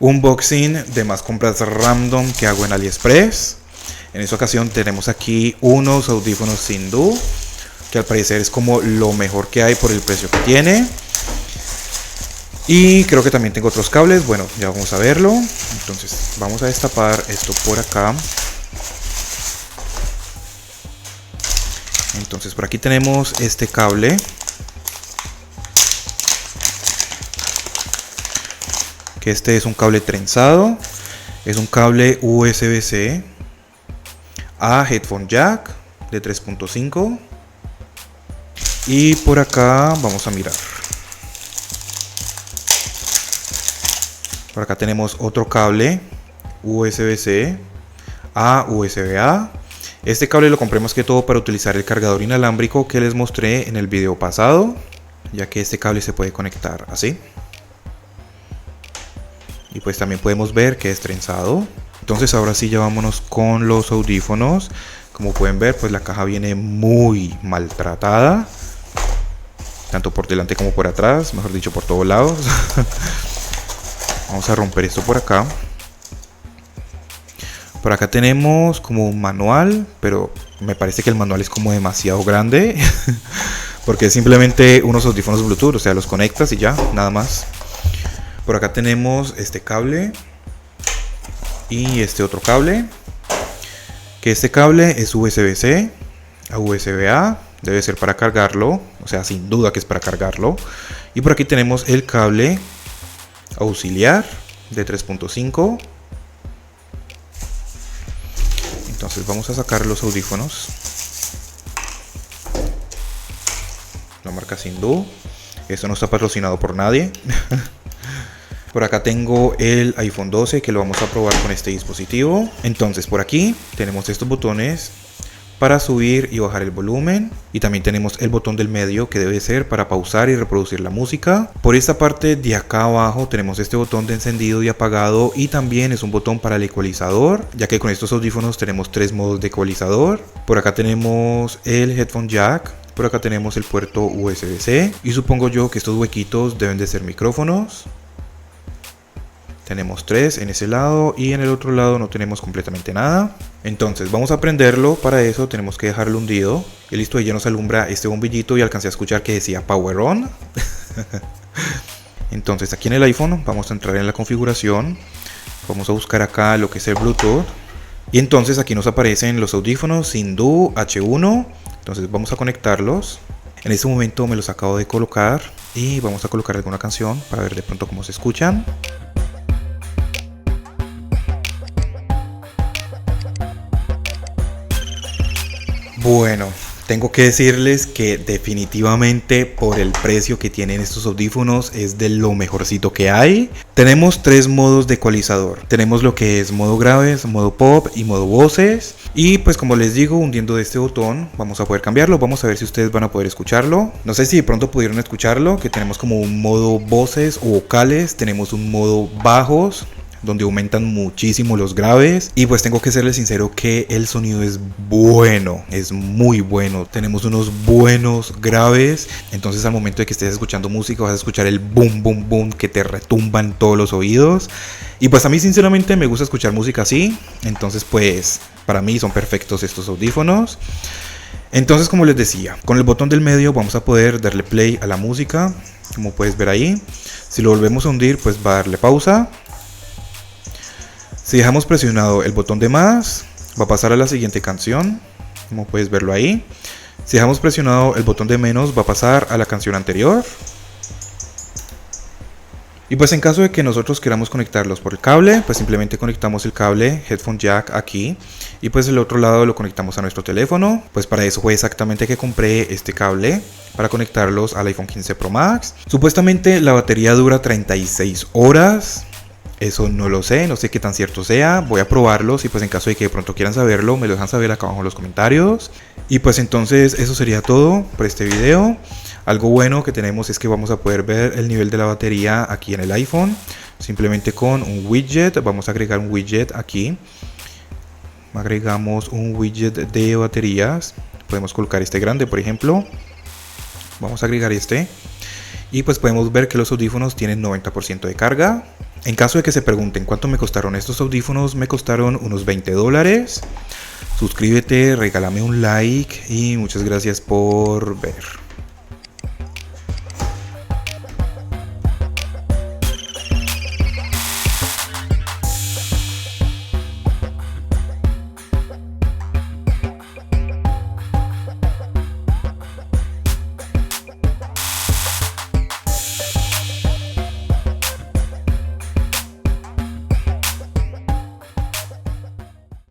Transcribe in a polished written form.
Unboxing de más compras random que hago en AliExpress. En esta ocasión tenemos aquí unos audífonos Sindhu, que al parecer es como lo mejor que hay por el precio que tiene. Y creo que también tengo otros cables, bueno, ya vamos a verlo. Entonces vamos a destapar esto por acá. Entonces por aquí tenemos este cable. Que este es un cable trenzado, es un cable USB-C a headphone jack de 3.5 y por acá vamos a mirar. Por acá tenemos otro cable USB-C a USB-A. Este cable lo compré más que todo para utilizar el cargador inalámbrico que les mostré en el video pasado, ya que este cable se puede conectar así. Y pues también podemos ver que es trenzado. Entonces ahora sí ya vámonos con los audífonos. Como pueden ver, pues la caja viene muy maltratada, tanto por delante como por atrás, mejor dicho por todos lados. Vamos a romper esto por acá. Por acá tenemos como un manual, pero me parece que el manual es como demasiado grande. Porque es simplemente unos audífonos Bluetooth, o sea, los conectas y ya, nada más. Por acá tenemos este cable y este otro cable, que este cable es USB-C a USB-A, debe ser para cargarlo, o sea, sin duda que es para cargarlo. Y por aquí tenemos el cable auxiliar de 3.5. Entonces vamos a sacar los audífonos. La marca Sindhu. Esto no está patrocinado por nadie. Por acá tengo el iPhone 12 que lo vamos a probar con este dispositivo. Entonces por aquí tenemos estos botones para subir y bajar el volumen. Y también tenemos el botón del medio que debe ser para pausar y reproducir la música. Por esta parte de acá abajo tenemos este botón de encendido y apagado. Y también es un botón para el ecualizador, ya que con estos audífonos tenemos 3 modos de ecualizador. Por acá tenemos el headphone jack. Por acá tenemos el puerto USB-C. Y supongo yo que estos huequitos deben de ser micrófonos. Tenemos 3 en ese lado y en el otro lado no tenemos completamente nada. Entonces vamos a prenderlo. Para eso tenemos que dejarlo hundido. Y listo, ahí ya nos alumbra este bombillito y alcancé a escuchar que decía Power On. Entonces aquí en el iPhone vamos a entrar en la configuración. Vamos a buscar acá lo que es el Bluetooth. Y entonces aquí nos aparecen los audífonos Sindhu H1. Entonces vamos a conectarlos. En este momento me los acabo de colocar. Y vamos a colocar alguna canción para ver de pronto cómo se escuchan. Bueno, tengo que decirles que definitivamente por el precio que tienen estos audífonos es de lo mejorcito que hay. Tenemos 3 modos de ecualizador. Tenemos lo que es modo graves, modo pop y modo voces. Y pues como les digo, hundiendo este botón vamos a poder cambiarlo. Vamos a ver si ustedes van a poder escucharlo. No sé si de pronto pudieron escucharlo, que tenemos como un modo voces o vocales. Tenemos un modo bajos, donde aumentan muchísimo los graves. Y pues tengo que serles sincero que el sonido es bueno, es muy bueno. Tenemos unos buenos graves. Entonces al momento de que estés escuchando música vas a escuchar el boom boom boom que te retumba en todos los oídos. Y pues a mí sinceramente me gusta escuchar música así. Entonces pues para mí son perfectos estos audífonos. Entonces, como les decía, con el botón del medio vamos a poder darle play a la música, como puedes ver ahí. Si lo volvemos a hundir, pues va a darle pausa. Si dejamos presionado el botón de más, va a pasar a la siguiente canción, como puedes verlo ahí. Si dejamos presionado el botón de menos, va a pasar a la canción anterior. Y pues en caso de que nosotros queramos conectarlos por el cable, pues simplemente conectamos el cable headphone jack aquí. Y pues el otro lado lo conectamos a nuestro teléfono. Pues para eso fue exactamente que compré este cable, para conectarlos al iPhone 15 Pro Max. Supuestamente la batería dura 36 horas. Eso no lo sé, no sé qué tan cierto sea. Voy a probarlos y pues en caso de que de pronto quieran saberlo, me lo dejan saber acá abajo en los comentarios. Y pues entonces eso sería todo por este video. Algo bueno que tenemos es que vamos a poder ver el nivel de la batería aquí en el iPhone. Simplemente con un widget, vamos a agregar un widget aquí. Agregamos un widget de baterías. Podemos colocar este grande, por ejemplo. Vamos a agregar este. Y pues podemos ver que los audífonos tienen 90% de carga. En caso de que se pregunten cuánto me costaron estos audífonos, me costaron unos $20. Suscríbete, regálame un like y muchas gracias por ver.